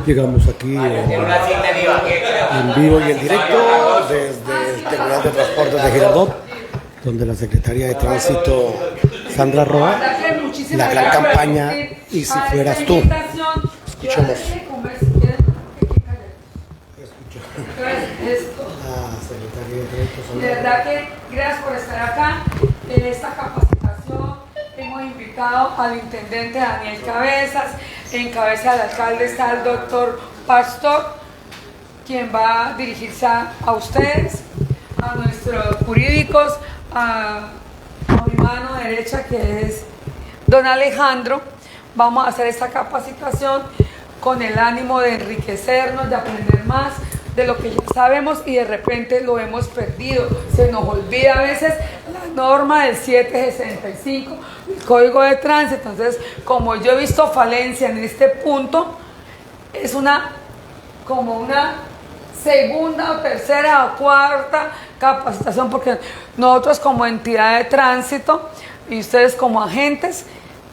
Llegamos aquí en vivo y en directo desde el Terminal de Transportes de Girardot, donde la Secretaría de Tránsito, Sandra Roa, la gran campaña "Y si fueras tú". Escuchemos. Secretaría de Tránsito, de verdad que gracias por estar acá en esta capacitación. Hemos invitado al intendente Daniel Cabezas, en cabeza del alcalde está el doctor Pastor, quien va a dirigirse a ustedes, a nuestros jurídicos, a mi mano derecha que es don Alejandro. Vamos a hacer esta capacitación con el ánimo de enriquecernos, de aprender más de lo que ya sabemos y de repente lo hemos perdido. Se nos olvida a veces la norma del 765, el Código de Tránsito. Entonces, como yo he visto falencia en este punto, es como una segunda o tercera o cuarta capacitación, porque nosotros como entidad de tránsito y ustedes como agentes,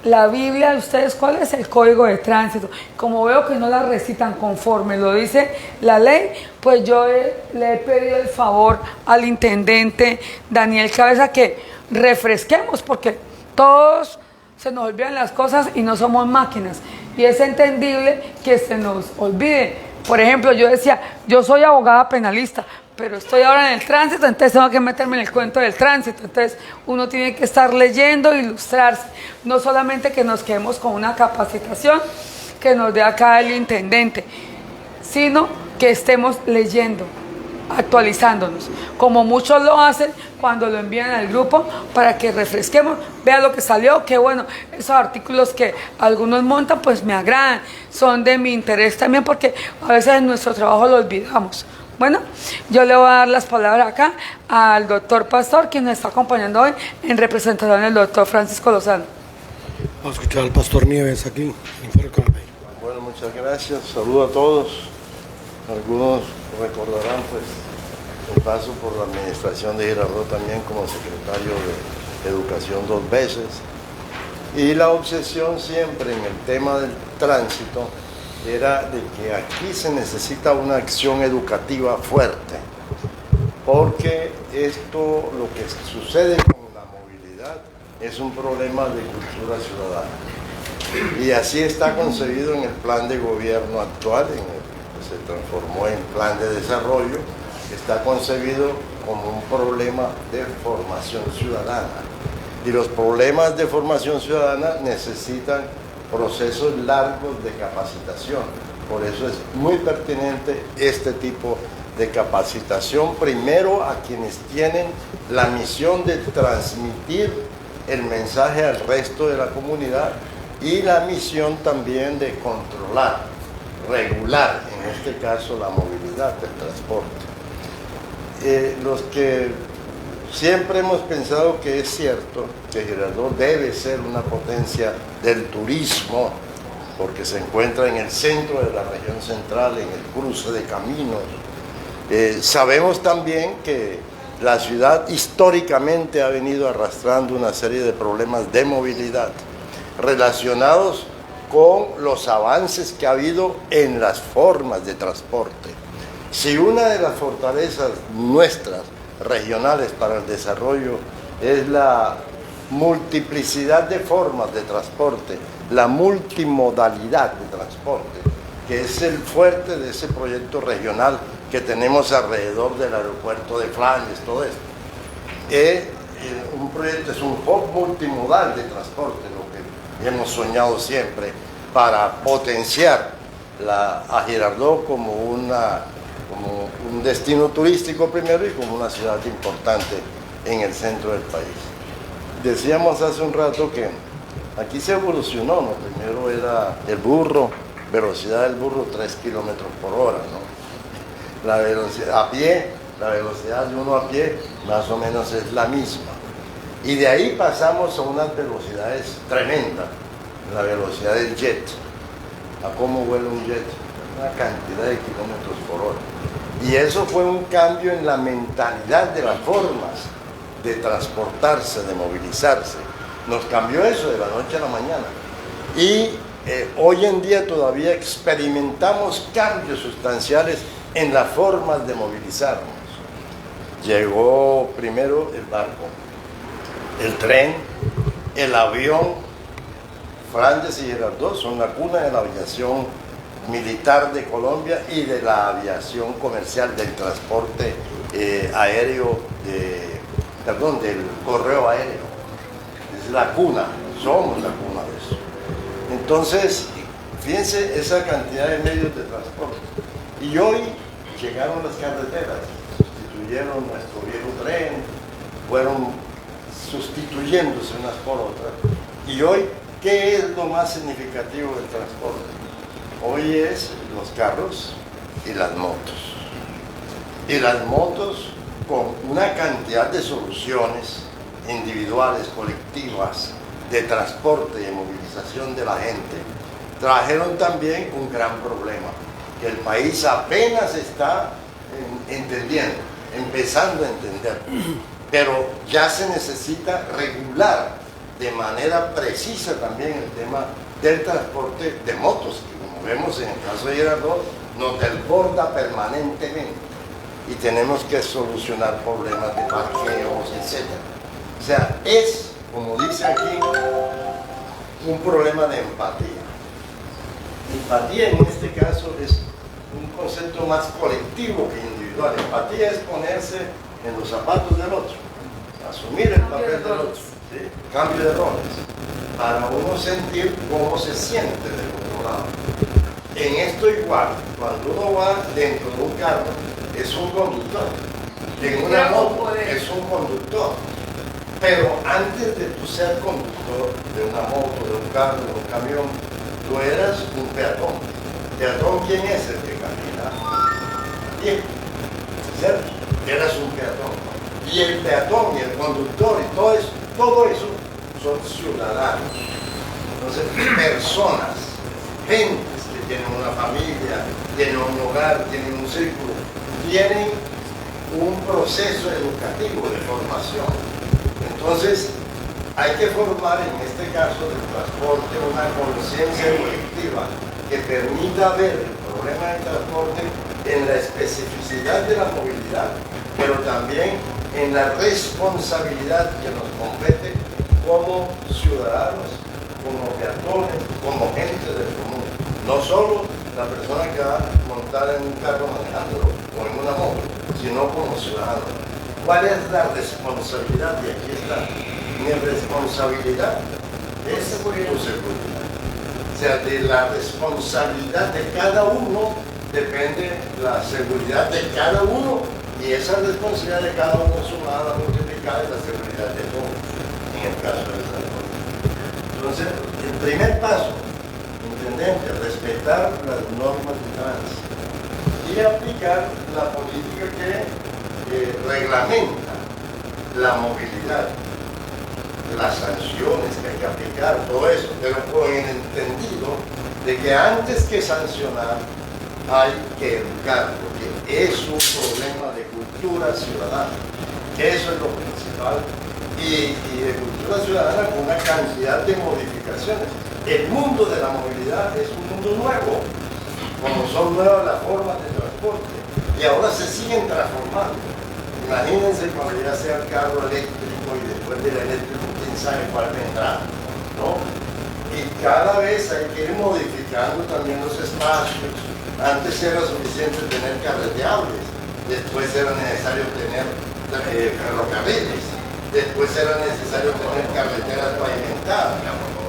la Biblia de ustedes, ¿cuál es el Código de Tránsito? Como veo que no la recitan conforme lo dice la ley, pues yo le he pedido el favor al intendente Daniel Cabeza que refresquemos, porque todos se nos olvidan las cosas y no somos máquinas. Y es entendible que se nos olvide. Por ejemplo, yo decía, yo soy abogada penalista, pero estoy ahora en el tránsito, entonces tengo que meterme en el cuento del tránsito. Entonces uno tiene que estar leyendo e ilustrarse, no solamente que nos quedemos con una capacitación que nos dé acá el intendente, sino que estemos leyendo, actualizándonos, como muchos lo hacen cuando lo envían al grupo para que refresquemos, vea lo que salió, que bueno, esos artículos que algunos montan pues me agradan, son de mi interés también, porque a veces en nuestro trabajo lo olvidamos. Bueno, yo le voy a dar las palabras acá al doctor Pastor, quien nos está acompañando hoy en representación del doctor Francisco Lozano. Vamos a escuchar al Pastor Nieves aquí. Bueno, muchas gracias, saludo a todos. Algunos recordarán pues el paso por la administración de Girardot también como secretario de Educación 2 veces. Y la obsesión siempre en el tema del tránsito era de que aquí se necesita una acción educativa fuerte, porque esto, lo que sucede con la movilidad, es un problema de cultura ciudadana. Y así está concebido en el plan de gobierno actual, que se transformó en plan de desarrollo, está concebido como un problema de formación ciudadana. Y los problemas de formación ciudadana necesitan procesos largos de capacitación. Por eso es muy pertinente este tipo de capacitación, primero a quienes tienen la misión de transmitir el mensaje al resto de la comunidad y la misión también de controlar, regular, en este caso, la movilidad del transporte. Los que siempre hemos pensado que es cierto que Girardot debe ser una potencia del turismo, porque se encuentra en el centro de la región central, en el cruce de caminos. Sabemos también que la ciudad históricamente ha venido arrastrando una serie de problemas de movilidad relacionados con los avances que ha habido en las formas de transporte. Si una de las fortalezas nuestras regionales para el desarrollo es la multiplicidad de formas de transporte, la multimodalidad de transporte, que es el fuerte de ese proyecto regional que tenemos alrededor del aeropuerto de Flandes, todo esto. Un proyecto es un hub multimodal de transporte, lo que hemos soñado siempre, para potenciar a Girardot como un destino turístico primero y como una ciudad importante en el centro del país. Decíamos hace un rato que aquí se evolucionó, ¿no? Primero era el burro, velocidad del burro 3 kilómetros por hora, ¿no? La velocidad a pie, la velocidad de uno a pie más o menos es la misma. Y de ahí pasamos a unas velocidades tremendas, la velocidad del jet. ¿A cómo vuela un jet? Una cantidad de kilómetros por hora. Y eso fue un cambio en la mentalidad de las formas de transportarse, de movilizarse. Nos cambió eso de la noche a la mañana. Y hoy en día todavía experimentamos cambios sustanciales en las formas de movilizarnos. Llegó primero el barco, el tren, el avión. Flandes y Girardot son la cuna de la aviación militar de Colombia y de la aviación comercial, del transporte aéreo, del correo aéreo. Es la cuna, somos la cuna de eso. Entonces, fíjense esa cantidad de medios de transporte. Y hoy llegaron las carreteras, sustituyeron nuestro viejo tren, fueron sustituyéndose unas por otras. Y hoy, ¿qué es lo más significativo del transporte? Hoy es los carros y las motos. Y las motos con una cantidad de soluciones individuales, colectivas, de transporte y de movilización de la gente, trajeron también un gran problema, que el país apenas está entendiendo, empezando a entender. Pero ya se necesita regular de manera precisa también el tema del transporte de motos, que como vemos en el caso de Girardot, nos desborda permanentemente y tenemos que solucionar problemas de parqueos, etc. O sea, es, como dice aquí, un problema de empatía. Empatía en este caso es un concepto más colectivo que individual. Empatía es ponerse en los zapatos del otro, asumir el papel del otro, ¿sí? Cambio de roles, para uno sentir cómo se siente del otro lado. En esto igual, cuando uno va dentro de un carro, es un conductor. En una moto es un conductor. Pero antes de tú ser conductor de una moto, de un carro, de un camión, tú eras un peatón. ¿Peatón quién es? El que camina bien, ¿cierto? Eras un peatón. Y el peatón y el conductor y todo eso son ciudadanos. Entonces, personas, gentes que tienen una familia, tienen un hogar, tienen un círculo, tienen un proceso educativo de formación. Entonces, hay que formar en este caso del transporte una conciencia colectiva que permita ver el problema del transporte en la especificidad de la movilidad, pero también en la responsabilidad que nos compete como ciudadanos, como peatones, como gente del común. No solo la persona que va a montar en un carro manejándolo o en una moto, sino como ciudadano. ¿Cuál es la responsabilidad? Y aquí está. Mi responsabilidad es tu seguridad. O sea, de la responsabilidad de cada uno depende la seguridad de cada uno, y esa responsabilidad de cada uno sumada, multiplicada, es la seguridad de todos, en el caso del transporte. Entonces, el primer paso, intendente, respetar las normas de tránsito y aplicar la política que reglamenta la movilidad, las sanciones que hay que aplicar, todo eso, pero con el entendido de que antes que sancionar hay que educar, porque es un problema de cultura ciudadana. Eso es lo principal, y de cultura ciudadana con una cantidad de modificaciones. El mundo de la movilidad es un mundo nuevo, como son nuevas las formas de transporte, y ahora se siguen transformando. Imagínense cuando ya sea el carro eléctrico y después del eléctrico, quién sabe cuál vendrá, ¿no? Y cada vez hay que ir modificando también los espacios. Antes era suficiente tener carreteables, después era necesario tener ferrocarriles, después era necesario tener carreteras pavimentadas,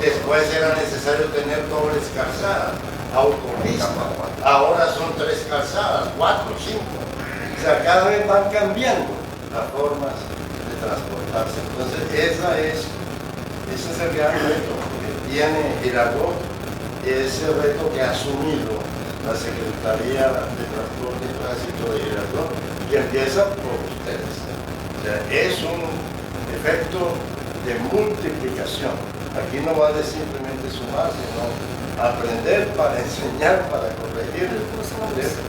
después era necesario tener dobles calzadas, autopistas, ahora son 3 calzadas, 4, 5. O sea, cada vez van cambiando las formas de transportarse. Entonces, ese es el gran reto que tiene Girardot, ese reto que ha asumido la Secretaría de Transporte y Tránsito de Girardot, que empieza por ustedes. O sea, es un efecto de multiplicación. Aquí no vale simplemente sumar, sino aprender para enseñar, para corregir el proceso.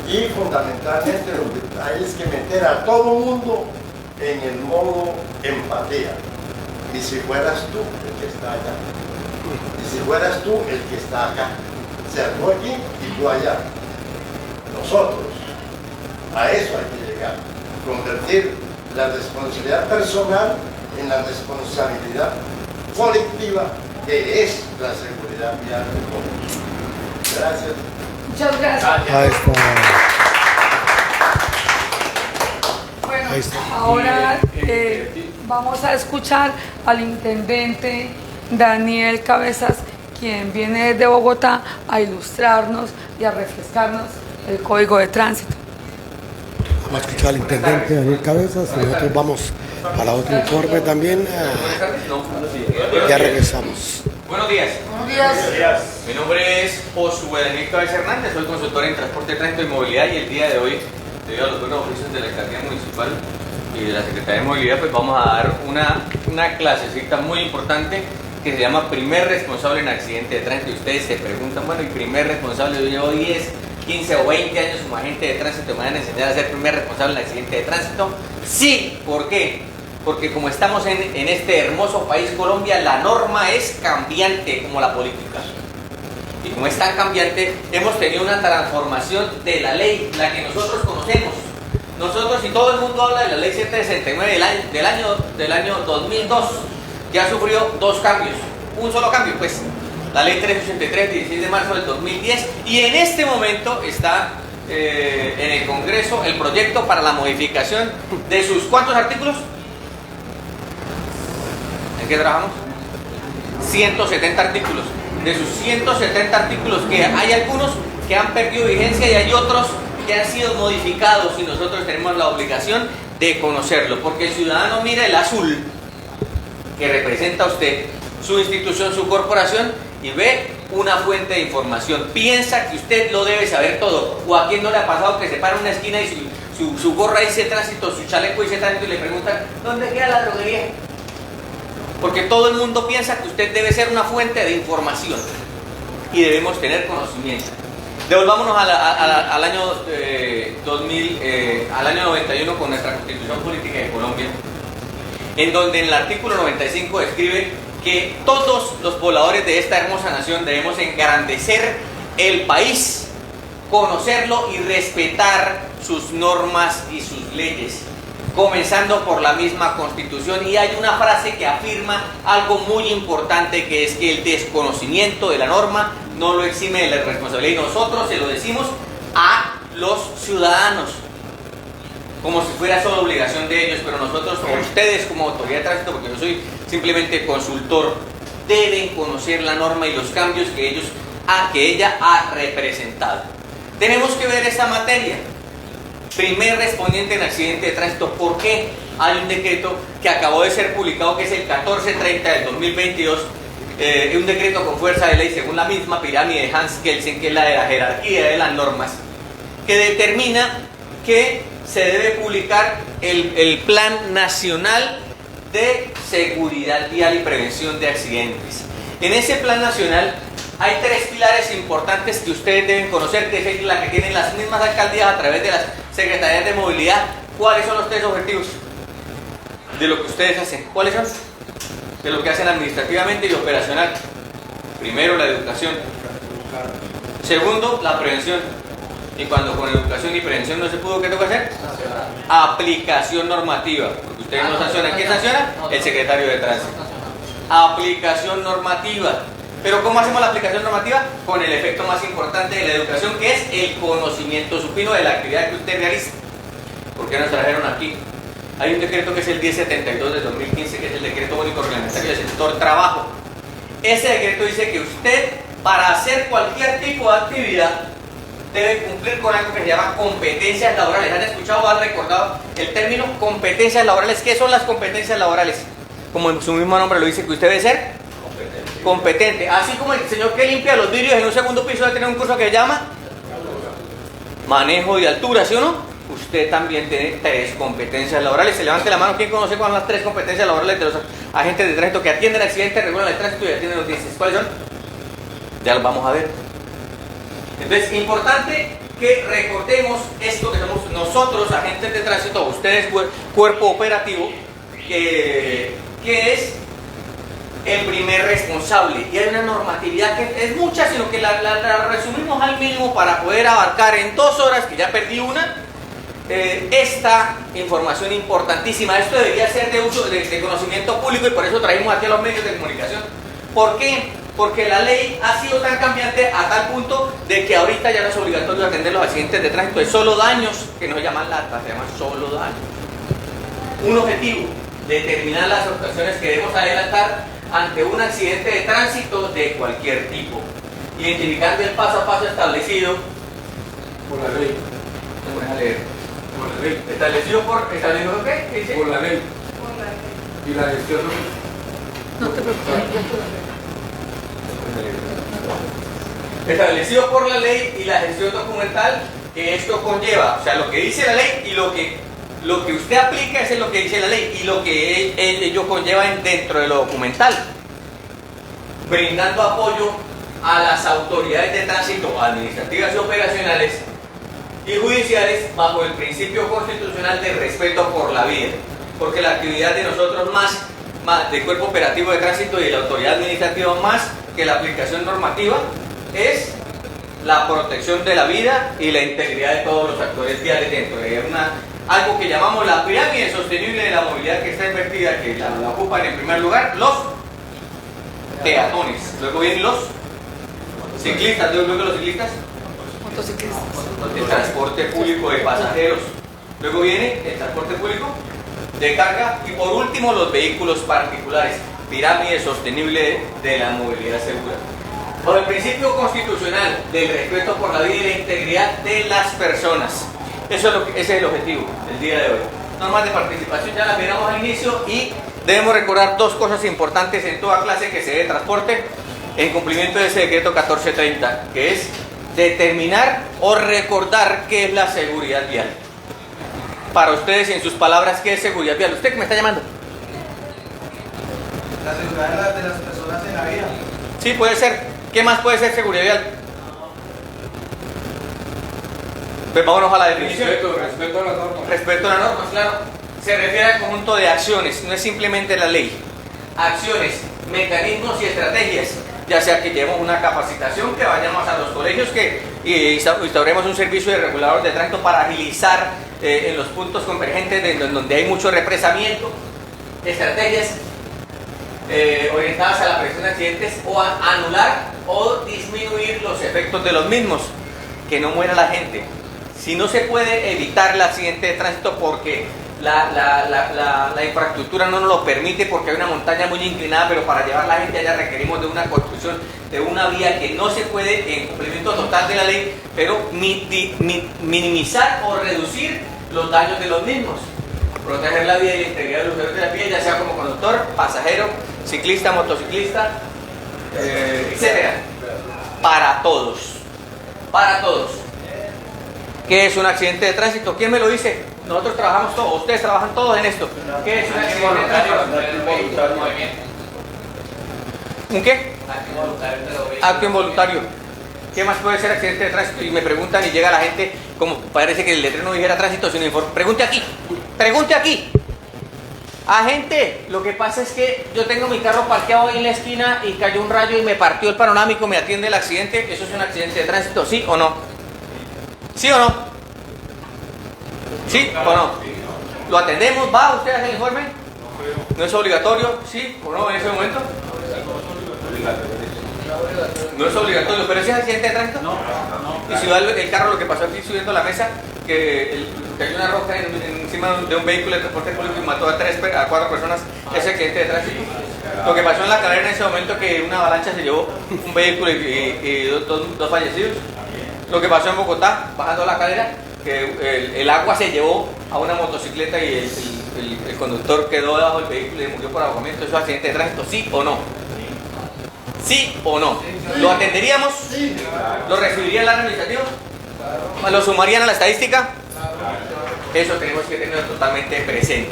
Y fundamentalmente lo que hay es que meter a todo mundo en el modo empatía. Y si fueras tú el que está allá, y si fueras tú el que está acá. O sea, tú aquí y tú allá. Nosotros, a eso hay que llegar. Convertir la responsabilidad personal en la responsabilidad colectiva que es la seguridad vial común. Gracias. Muchas gracias. Ahí está. Bueno, Ahí está. ahora vamos a escuchar al intendente Daniel Cabezas, quien viene desde Bogotá a ilustrarnos y a refrescarnos el Código de Tránsito. Vamos a escuchar al intendente Daniel Cabezas y nosotros vamos para otro informe también. Ya regresamos. Buenos días. Buenos días. Mi nombre es Josué Daniel Cabezas Hernández, soy consultor en transporte, tránsito y movilidad, y el día de hoy, debido a los buenos oficios de la Alcaldía Municipal y de la Secretaría de Movilidad, pues vamos a dar una clasecita muy importante que se llama Primer Responsable en Accidente de Tránsito. Y ustedes se preguntan, bueno, ¿y primer responsable? Yo llevo 10, 15 o 20 años como agente de tránsito, ¿me van a enseñar a ser primer responsable en accidente de tránsito? Sí, ¿por qué? Porque como estamos en este hermoso país Colombia, la norma es cambiante como la política. Y como es tan cambiante, hemos tenido una transformación de la ley, la que nosotros conocemos. Nosotros, y todo el mundo habla de la ley 769 del año 2002, ya sufrió dos cambios. Un solo cambio, pues, la ley 383, 16 de marzo del 2010, y en este momento está en el Congreso el proyecto para la modificación de sus ¿cuántos artículos? ¿En qué trabajamos? 170 artículos. De sus 170 artículos, que hay algunos que han perdido vigencia y hay otros que han sido modificados, y nosotros tenemos la obligación de conocerlo, porque el ciudadano mira el azul que representa a usted, su institución, su corporación, y ve una fuente de información. Piensa que usted lo debe saber todo. ¿O a quién no le ha pasado que se para en una esquina y su gorra dice tránsito, su chaleco dice tránsito, y le preguntan ¿dónde queda la droguería? Porque todo el mundo piensa que usted debe ser una fuente de información y debemos tener conocimiento. Devolvámonos al año 91 con nuestra Constitución Política de Colombia, en donde en el artículo 95 describe que todos los pobladores de esta hermosa nación debemos engrandecer el país, conocerlo y respetar sus normas y sus leyes, comenzando por la misma Constitución. Y hay una frase que afirma algo muy importante, que es que el desconocimiento de la norma no lo exime de la responsabilidad, y nosotros se lo decimos a los ciudadanos como si fuera solo obligación de ellos, pero nosotros, o ustedes como autoridad de tránsito, porque yo soy simplemente consultor, deben conocer la norma y los cambios que ella ha representado. Tenemos que ver esta materia. Primer respondiente en accidente de tránsito. ¿Por qué? Hay un decreto que acabó de ser publicado, que es el 1430 del 2022, un decreto con fuerza de ley según la misma pirámide de Hans Kelsen, que es la de la jerarquía de las normas, que determina que se debe publicar el Plan Nacional de Seguridad Vial y Prevención de Accidentes. En ese Plan Nacional hay tres pilares importantes que ustedes deben conocer, que es la que tienen las mismas alcaldías a través de las secretarías de movilidad. ¿Cuáles son los tres objetivos de lo que ustedes hacen? ¿Cuáles son? De lo que hacen administrativamente y operacional. Primero, la educación. Segundo, la prevención. Y cuando con educación y prevención no se pudo, ¿qué tengo que hacer? Aplicación normativa. Porque ustedes no sancionan. ¿Quién sanciona? El secretario de tránsito. Aplicación normativa. Pero ¿cómo hacemos la aplicación normativa? Con el efecto más importante de la educación, que es el conocimiento supino de la actividad que usted realiza. ¿Por qué nos trajeron aquí? Hay un decreto que es el 1072 del 2015, que es el decreto único reglamentario del sector trabajo. Ese decreto dice que usted, para hacer cualquier tipo de actividad, debe cumplir con algo que se llama competencias laborales. ¿Han escuchado o han recordado el término competencias laborales? ¿Qué son las competencias laborales? Como su mismo nombre lo dice, que usted debe ser competente. Así como el señor que limpia los vidrios en un segundo piso debe tener un curso que se llama manejo de altura, ¿sí o no? Usted también tiene tres competencias laborales. Se levante la mano, ¿quién conoce cuáles son las tres competencias laborales de los agentes de tránsito que atienden accidentes, regulan el tránsito y atienden noticias? ¿Cuáles son? Ya los vamos a ver. Entonces, importante que recordemos esto, que somos nosotros, agentes de tránsito, ustedes, cuerpo operativo, que es el primer responsable. Y hay una normatividad que es mucha, sino que la resumimos al mínimo para poder abarcar en 2 horas, que ya perdí una, esta información importantísima. Esto debería ser de uso, de conocimiento público, y por eso traímos aquí a los medios de comunicación. ¿Por qué? Porque la ley ha sido tan cambiante a tal punto de que ahorita ya no es obligatorio atender los accidentes de tránsito, es solo daños, que no se llaman latas, se llaman solo daños. Un objetivo: determinar las actuaciones que debemos adelantar ante un accidente de tránsito de cualquier tipo, identificando el paso a paso establecido Por la ley. ¿cómo deja leer? Por la ley. ¿Establecido por qué? ¿Qué dice? Por la ley. Y la gestión No te preocupes. Establecido por la ley y la gestión documental que esto conlleva. O sea, lo que dice la ley y lo que usted aplica es lo que dice la ley y lo que ello conlleva dentro de lo documental. Brindando apoyo a las autoridades de tránsito administrativas y operacionales y judiciales bajo el principio constitucional de respeto por la vida. Porque la actividad de nosotros más del cuerpo operativo de tránsito y de la autoridad administrativa, más que la aplicación normativa, es la protección de la vida y la integridad de todos los actores viales dentro de algo que llamamos la pirámide sostenible de la movilidad, que está invertida, que la ocupan en primer lugar los peatones, luego vienen los ciclistas, luego los ciclistas, Motociclistas. el transporte público de pasajeros, luego viene el transporte público de carga y por último los vehículos particulares. Pirámide sostenible de la movilidad segura. Bajo el principio constitucional del respeto por la vida y la integridad de las personas. Ese es el objetivo del día de hoy. Normas de participación ya las miramos al inicio y debemos recordar 2 cosas importantes en toda clase que se dé de transporte en cumplimiento de ese decreto 1430, que es determinar o recordar qué es la seguridad vial. Para ustedes, en sus palabras, ¿qué es seguridad vial? ¿Usted que me está llamando? La seguridad de las personas en la vida. Sí, puede ser. ¿Qué más puede ser seguridad vial? Pues vámonos a la definición. Respeto a las normas. Respeto a las normas, claro. Se refiere al conjunto de acciones, no es simplemente la ley. Acciones, mecanismos y estrategias, ya sea que llevemos una capacitación, que vayamos a los colegios, que instauremos un servicio de regulador de tránsito para agilizar en los puntos convergentes donde hay mucho represamiento, estrategias orientadas a la prevención de accidentes o a anular o disminuir los efectos de los mismos, que no muera la gente. Si no se puede evitar el accidente de tránsito porque la infraestructura no nos lo permite, porque hay una montaña muy inclinada, pero para llevar la gente allá requerimos de una construcción de una vía que no se puede en cumplimiento total de la ley, pero minimizar o reducir los daños de los mismos. Proteger la vida y la integridad de los usuarios de la vía, ya sea como conductor, pasajero, ciclista, motociclista, etcétera. Para todos. Para todos. ¿Qué es un accidente de tránsito? ¿Quién me lo dice? Nosotros trabajamos todos, ustedes trabajan todos en esto. ¿Qué es un accidente de tránsito? ¿Un qué? Acto involuntario. ¿Qué más puede ser accidente de tránsito? Y me preguntan y llega la gente, como parece que el letrero no dijera tránsito, sino informe. Pregunte aquí, pregunte aquí. Agente, lo que pasa es que yo tengo mi carro parqueado ahí en la esquina y cayó un rayo y me partió el panorámico, me atiende el accidente. ¿Eso es un accidente de tránsito? ¿Sí o no? ¿Sí o no? ¿Sí o no? ¿Lo atendemos? ¿Va usted a hacer el informe? ¿No es obligatorio? ¿Sí o no en ese momento? No es obligatorio, pero ¿ese es accidente de tránsito? No. Y si va el carro, lo que pasó aquí subiendo la mesa, que cayó una roca encima de un vehículo de transporte público y mató a 4 personas, ¿es accidente de tránsito? Lo que pasó en La Calera en ese momento, que una avalancha se llevó un vehículo y dos fallecidos. Lo que pasó en Bogotá, bajando La Calera, que el agua se llevó a una motocicleta y el conductor quedó debajo del vehículo y murió por ahogamiento. ¿Eso es accidente de tránsito? ¿Sí o no? ¿Sí o no? ¿Lo atenderíamos? ¿Lo recibirían la administrativa? ¿Lo sumarían a la estadística? Eso tenemos que tenerlo totalmente presente.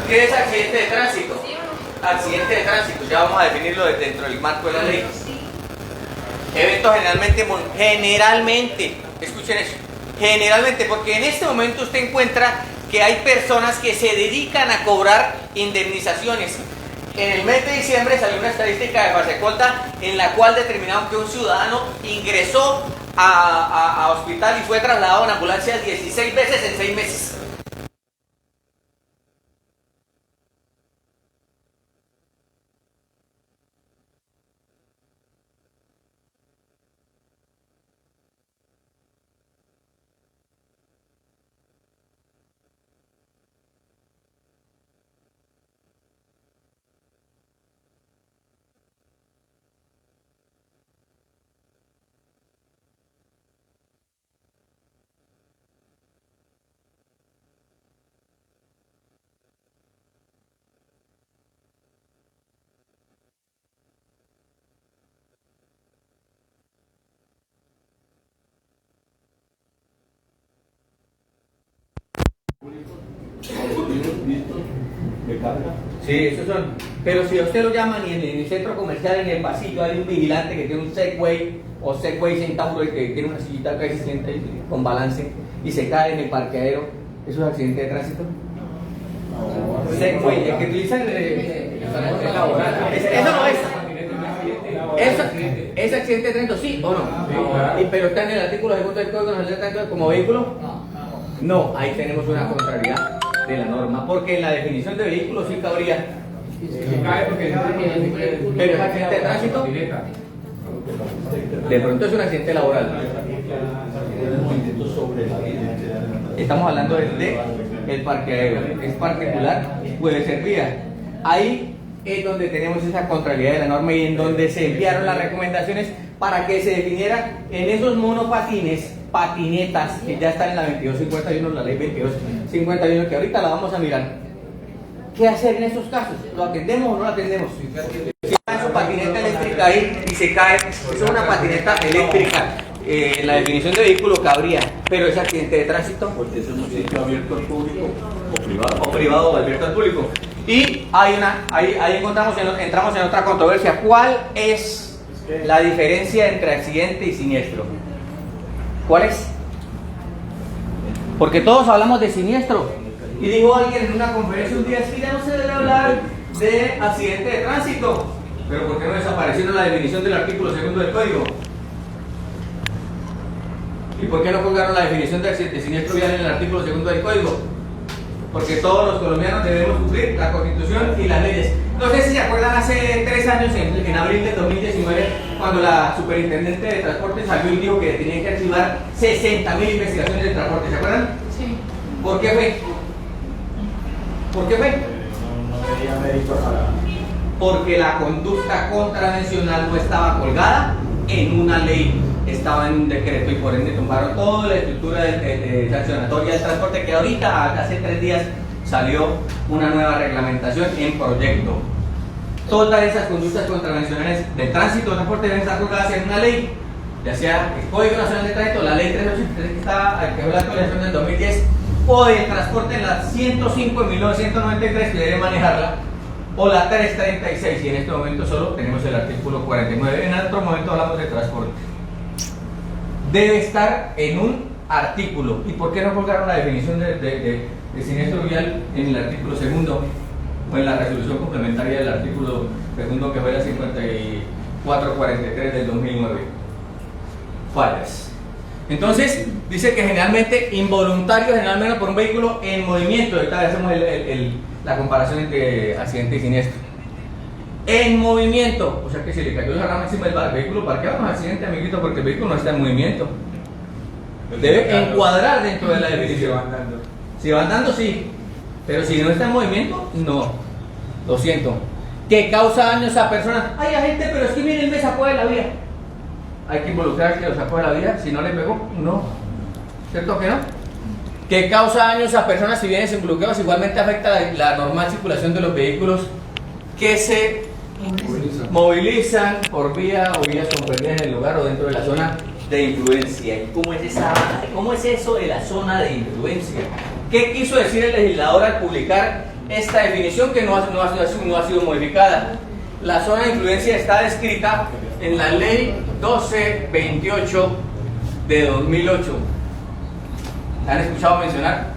¿Qué es accidente de tránsito? Accidente de tránsito, ya vamos a definirlo dentro del marco de la ley. Eventos generalmente, escuchen eso, generalmente, porque en este momento usted encuentra que hay personas que se dedican a cobrar indemnizaciones, En el mes de diciembre salió una estadística de Fasecolta en la cual determinaron que un ciudadano ingresó a hospital y fue trasladado en ambulancia 16 veces en 6 meses. Sí, esos son. Pero si a usted lo llaman y en el centro comercial, en el pasillo, hay un vigilante que tiene un Segway o Segway Centauro que tiene una sillita que se sienta con balance y se cae en el parqueadero, ¿eso es accidente de tránsito? No. Segway, el que utilizan eso no es. ¿Es accidente de tránsito, sí o no? Pero está en el artículo segundo del Código Nacional de Tránsito como vehículo. No, ahí tenemos una contrariedad de la norma, porque en la definición de vehículo sí cabría. Pero es accidente de tránsito. De pronto es un accidente laboral. Estamos hablando de el parqueadero. Es particular, puede ser vía. Ahí es donde tenemos esa contrariedad de la norma y en donde se enviaron las recomendaciones para que se definiera en esos monopatines, patinetas que ya están en la 2251, la ley 2251, que ahorita la vamos a mirar. ¿Qué hacer en estos casos? ¿Lo atendemos o no lo atendemos? Si está en su patineta eléctrica ahí y se cae, eso es una patineta eléctrica. En la definición de vehículo cabría, pero es accidente de tránsito. Porque es un sitio abierto al público o privado o abierto al público. Y ahí entramos en otra controversia. ¿Cuál es la diferencia entre accidente y siniestro? ¿Cuál es? Porque todos hablamos de siniestro. Y dijo alguien en una conferencia un día, es que ya no se debe hablar de accidente de tránsito. Pero ¿por qué no desaparecieron la definición del artículo segundo del código? ¿Y por qué no colgaron la definición de accidente siniestro vial en el artículo segundo del código? Porque todos los colombianos debemos cumplir la Constitución y las leyes. No sé si se acuerdan hace 3 años, en abril de 2019, cuando la superintendente de transporte salió y dijo que tenían que archivar 60.000 investigaciones de transporte. ¿Se acuerdan? Sí. ¿Por qué fue? ¿Por qué fue? No tenía mérito para... Porque la conducta contravencional no estaba colgada en una ley, estaba en un decreto y por ende tumbaron toda la estructura sancionatoria del transporte, que ahorita, hace 3 días, salió una nueva reglamentación en proyecto. Todas esas conductas contravencionales de tránsito de transporte deben estar colgadas en una ley, ya sea el Código Nacional de Tránsito, la ley 383 que fue la actualización del 2010, o el transporte en la 105 en 1993 que debe manejarla, o la 336, y en este momento solo tenemos el artículo 49. En otro momento hablamos de transporte. Debe estar en un artículo. ¿Y por qué no colgaron la definición de siniestro vial en el artículo segundo o en la resolución complementaria del artículo segundo que fue la 5443 del 2009? Fallas. Entonces, dice que generalmente involuntario, generalmente por un vehículo en movimiento. Ahorita hacemos la comparación entre accidente y siniestro. En movimiento, o sea que si le cayó la rama encima del vehículo parqueado, no es accidente, amiguito, porque el vehículo no está en movimiento. Debe encuadrar dentro de la definición. Si va andando, sí, pero si no está en movimiento, no. Lo siento. ¿Que causa daños a personas? Ay, agente, pero es que viene, él me sacó de la vía. Hay que involucrar que lo sacó de la vía. Si no le pegó, no. ¿Cierto que no? ¿Que causa daños a personas si vienen sin bloqueos? Igualmente afecta la normal circulación de los vehículos que se movilizan por vía o vías comprendidas en el lugar o dentro de la zona de influencia. ¿Y cómo es eso de la zona de influencia? ¿Qué quiso decir el legislador al publicar esta definición que no ha sido modificada? La zona de influencia está descrita en la ley 1228 de 2008. ¿La han escuchado mencionar?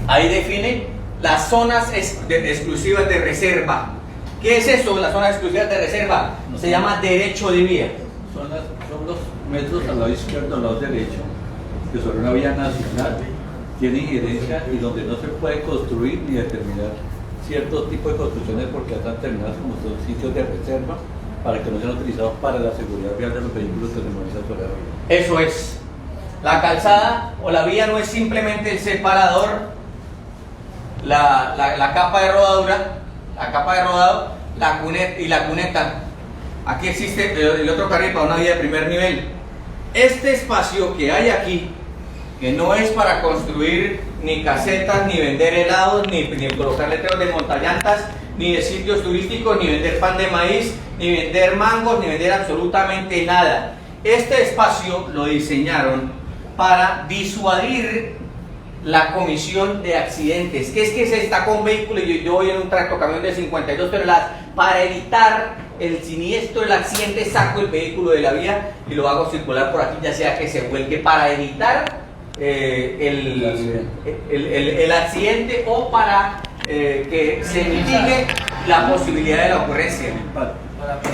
Ahí define las zonas exclusivas de reserva. ¿Qué es eso, las zonas exclusivas de reserva? Se llama derecho de vía. Son los metros al lado izquierdo, al lado derecho, que sobre una vía nacional tiene injerencia y donde no se puede construir ni determinar ciertos tipos de construcciones porque están terminadas como son sitios de reserva para que no sean utilizados para la seguridad vial de los vehículos que se movilizan sobre la vía. Eso es. La calzada o la vía no es simplemente el separador, la capa de rodadura, la capa de rodado, la cuneta. Aquí existe el otro carril para una vía de primer nivel. Este espacio que hay aquí, que no es para construir ni casetas, ni vender helados, ni colocar letreros de montallantas, ni de sitios turísticos, ni vender pan de maíz, ni vender mangos, ni vender absolutamente nada. Este espacio lo diseñaron para disuadir la comisión de accidentes. ¿Qué es que se está con vehículo y yo voy en un tractocamión de 52 toneladas? Para evitar el siniestro, el accidente, saco el vehículo de la vía y lo hago circular por aquí, ya sea que se vuelque, para evitar el accidente o para que se mitigue la posibilidad de la ocurrencia.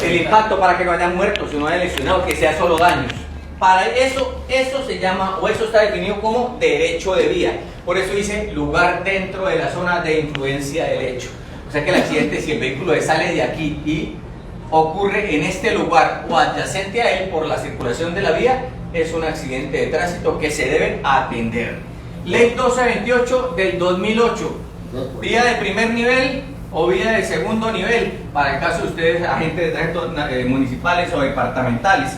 El impacto, para que no haya muertos, no haya lesionados, que sea solo daños. Para eso se llama, o eso está definido como derecho de vía. Por eso dice lugar dentro de la zona de influencia del hecho. O sea que el accidente, si el vehículo sale de aquí y ocurre en este lugar o adyacente a él por la circulación de la vía, es un accidente de tránsito que se deben atender. Ley 1228 del 2008, vía de primer nivel o vía de segundo nivel, para el caso de ustedes, agentes de tránsito municipales o departamentales.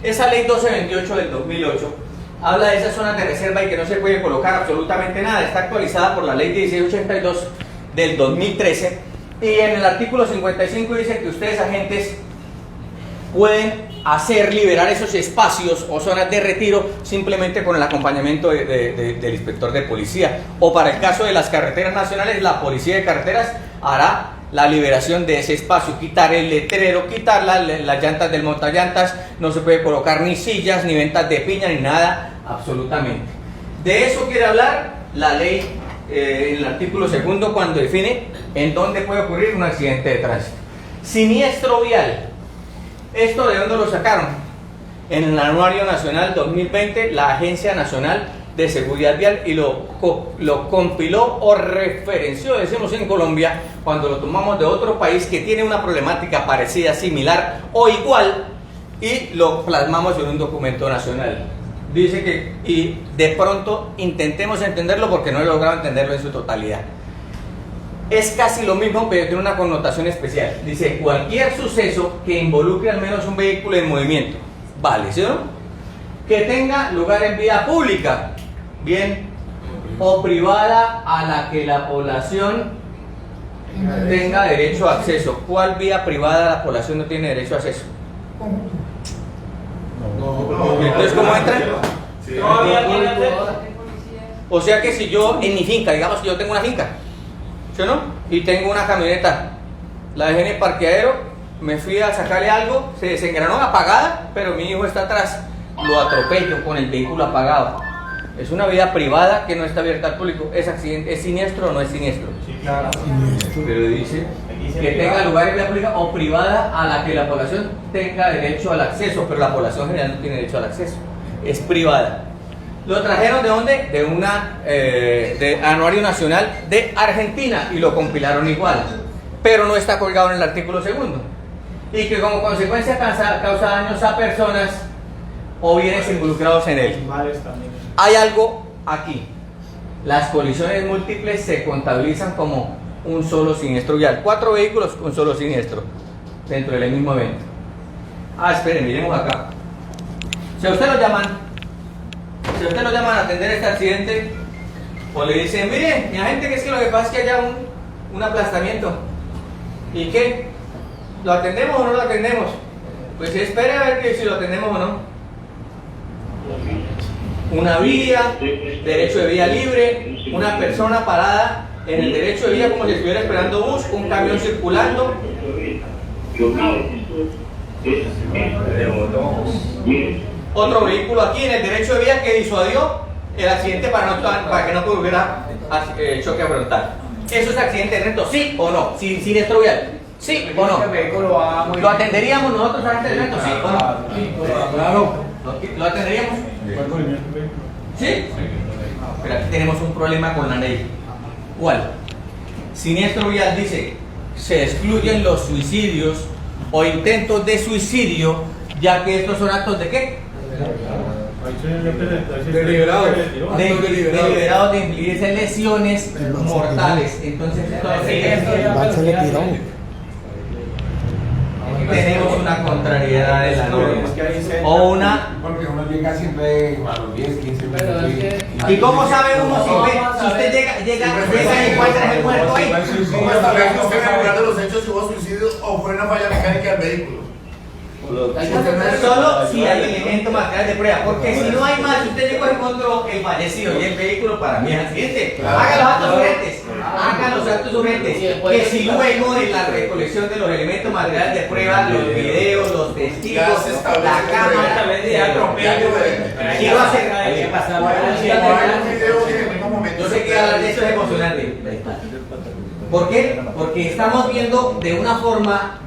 Esa ley 1228 del 2008 habla de esas zonas de reserva y que no se puede colocar absolutamente nada. Está actualizada por la ley 1682 del 2013 y en el artículo 55 dice que ustedes, agentes, pueden liberar esos espacios o zonas de retiro simplemente con el acompañamiento del inspector de policía, o para el caso de las carreteras nacionales, la policía de carreteras hará la liberación de ese espacio, quitar el letrero, quitar las llantas del montallantas, no se puede colocar ni sillas, ni ventas de piña, ni nada, absolutamente. De eso quiere hablar la ley en el artículo segundo, cuando define en dónde puede ocurrir un accidente de tránsito. Siniestro vial. ¿Esto de dónde lo sacaron? En el Anuario Nacional 2020, la Agencia Nacional de Seguridad Vial, y lo compiló o referenció, decimos en Colombia, cuando lo tomamos de otro país que tiene una problemática parecida, similar o igual, y lo plasmamos en un documento nacional. Dice que, y de pronto intentemos entenderlo porque no he logrado entenderlo en su totalidad. Es casi lo mismo, pero tiene una connotación especial. Dice, cualquier suceso que involucre al menos un vehículo en movimiento, vale, ¿sí o no? Que tenga lugar en vía pública, bien, o privada a la que la población tenga derecho a acceso. ¿Cuál vía privada la población no tiene derecho a acceso? Entonces, ¿cómo entran? O sea que si yo en mi finca, digamos que yo tengo una finca, ¿sí o no? Y tengo una camioneta, la dejé en el parqueadero, me fui a sacarle algo, se desengranó apagada, pero mi hijo está atrás, lo atropello con el vehículo apagado. Es una vía privada que no está abierta al público. ¿Es accidente, es siniestro o no es siniestro? Sí, claro. Pero dice que tenga lugar en vía pública o privada a la que la población tenga derecho al acceso, pero la población general no tiene derecho al acceso, es privada. ¿Lo trajeron de dónde? De una de Anuario Nacional de Argentina, y lo compilaron igual, pero no está colgado en el artículo segundo, y que como consecuencia causa daños a personas o bienes involucrados en él. Hay algo aquí: las colisiones múltiples se contabilizan como un solo siniestro vial. 4 vehículos, un solo siniestro dentro del mismo evento. Esperen, miremos acá. Si a usted lo llaman a atender este accidente, o le dicen, miren, mi agente, que es que lo que pasa es que haya un aplastamiento, ¿y qué? ¿Lo atendemos o no lo atendemos? Pues espere a ver que si lo atendemos o no. Una vía, derecho de vía libre, una persona parada en el derecho de vía como si estuviera esperando bus, un camión circulando. Otro vehículo aquí en el derecho de vía que disuadió el accidente para que no tuviera choque frontal. ¿Eso es accidente de tránsito? ¿Sí o no? ¿Siniestro vial? ¿Sí o no? ¿Lo atenderíamos nosotros a accidente de tránsito? ¿Sí o no? Claro. ¿Lo atenderíamos? ¿Sí? Pero aquí tenemos un problema con la ley. ¿Cuál? Siniestro vial dice, se excluyen los suicidios o intentos de suicidio, ya que estos son actos de ¿qué? Deliberado. Deliberados de infligirse lesiones mortales. Entonces, esto Iván se le tiró. tenemos una contrariedad de la norma. O una. Porque uno llega siempre a los 10, 15 minutos. ¿Y cómo sabe uno si usted llega y encuentra el muerto ahí? ¿Cómo establece usted en el lugar de los hechos si hubo suicidio o fue una falla mecánica del vehículo? Solo si hay elemento material de prueba, porque si no hay más, si usted llegó y encontró el fallecido y el vehículo, para mí es accidente. Haga los actos urgentes, haga los actos urgentes, que si luego de la recolección de los elementos materiales de prueba, los videos, los testigos, la cámara, quiero hacer. Yo sé que hablar de eso es emocionante. ¿Por qué? Porque estamos viendo de una forma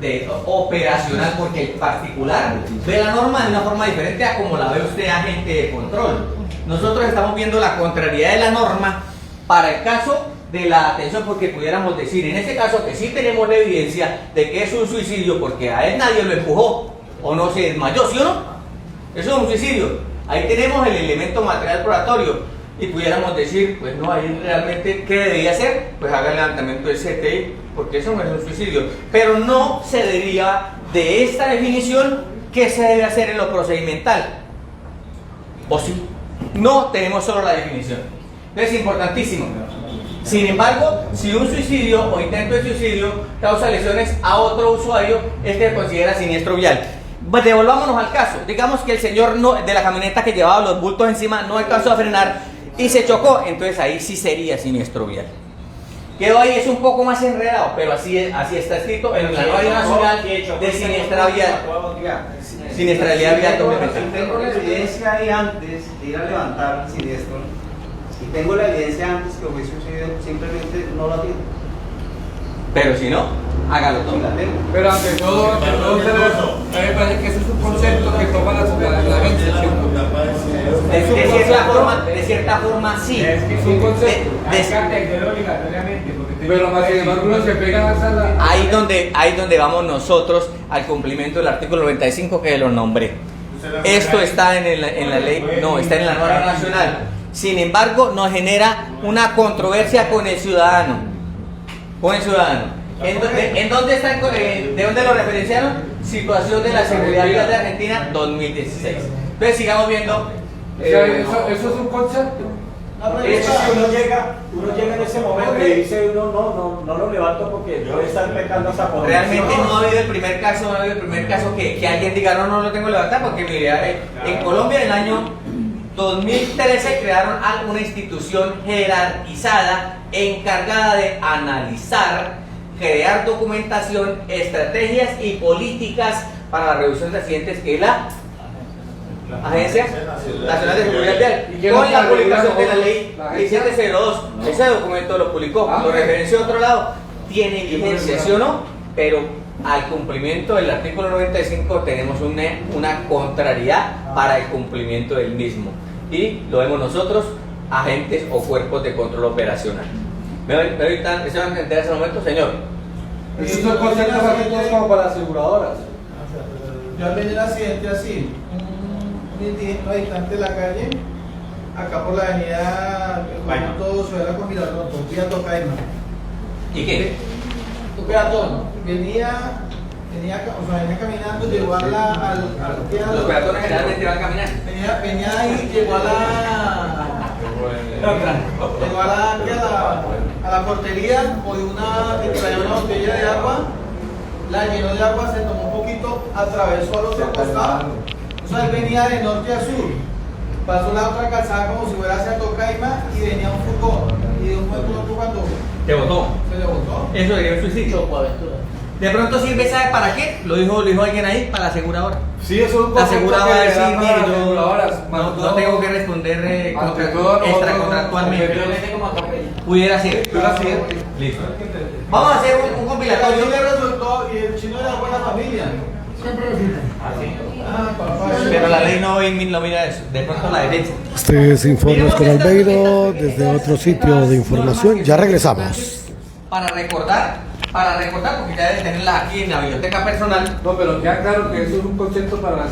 operacional, porque el particular ve la norma de una forma diferente a como la ve usted, agente de control. Nosotros estamos viendo la contrariedad de la norma para el caso de la atención, porque pudiéramos decir en este caso que sí tenemos la evidencia de que es un suicidio, porque a él nadie lo empujó o no se desmayó, ¿sí o no? Eso es un suicidio. Ahí tenemos el elemento material probatorio. Y pudiéramos decir, pues no, ahí realmente, ¿qué debería hacer? Pues haga el levantamiento del CTI, porque eso no es un suicidio. Pero no se deriva de esta definición que se debe hacer en lo procedimental. ¿O sí? No tenemos solo la definición. Es importantísimo. Sin embargo, si un suicidio o intento de suicidio causa lesiones a otro usuario, este se considera siniestro vial. Devolvámonos al caso. Digamos que el señor de la camioneta que llevaba los bultos encima no alcanzó a frenar y se chocó, entonces ahí sí sería siniestro vial. Quedó ahí, es un poco más enredado, pero así está escrito en la Norma Nacional de Siniestralidad Vial. Tengo la evidencia ahí antes de ir a levantar el siniestro y tengo la evidencia antes que fue sucedido, simplemente no la tengo. Pero si no, hágalo todo. Pero ante todo, a mí me parece que eso es un concepto que toma la gente, ¿cierto? De cierta forma sí. Es un concepto. Pero más sin embargo uno se pega hasta la... Ahí donde vamos nosotros al cumplimiento del artículo 95 que lo nombré. Esto está en la ley, no, está en la norma nacional. Sin embargo, nos genera una controversia con el ciudadano. ¿En dónde está? ¿De dónde lo referenciaron? Situación de la seguridad vial de Argentina 2016. Entonces sigamos viendo. Eso es un concepto. No, pero es que si uno llega en ese momento y dice uno no lo levanto porque puede estar pecando hasta por Realmente no ha habido el primer caso que alguien diga no lo tengo que levantar, porque mire, en Colombia en el año 2013 crearon una institución jerarquizada encargada de analizar, crear documentación, estrategias y políticas para la reducción de accidentes, que es la Agencia Nacional de Seguridad Vial, con la publicación de la ley 1702. Ese documento lo publicó, lo referenció a otro lado, tiene vigencia, ¿sí o no? Pero al cumplimiento del artículo 95 tenemos una contrariedad para el cumplimiento del mismo, y lo vemos nosotros, agentes o cuerpos de control operacional. ¿Se van a entender ese momento, señor? Esos son conceptos como para aseguradoras. Yo al ver el accidente así, un indígena distante de la calle, acá por la avenida, todo se ve con Mirador, vía Tocaima. ¿Y qué? Un peatón, venía caminando, llegó a los peatones generalmente van caminando. Venía ahí, llegó a la portería, traía una botella de agua, la llenó de agua, se tomó un poquito, atravesó al otro costado. O sea, él venía de norte a sur, pasó la otra calzada como si fuera hacia Tocaima y venía un furgón. Y de un momento a otro cuando ¿te botó? se le botó. Eso sería un suicidio. De pronto sirve, ¿sabe para qué? Lo dijo alguien ahí, para la aseguradora. Sí, eso es un la aseguradora va a decir, mire, yo no tengo que responder extracontractualmente. Pudiera ser. Listo. Vamos a hacer un compilatorio. Y le resultó, y el chino era buena familia. Pero la ley no mira eso, de pronto la defensa. Este es Informes con Albeiro desde otro sitio de información. Ya regresamos. Para recordar, porque ya deben tenerla aquí en la biblioteca personal. No, pero queda claro que eso es un concepto para la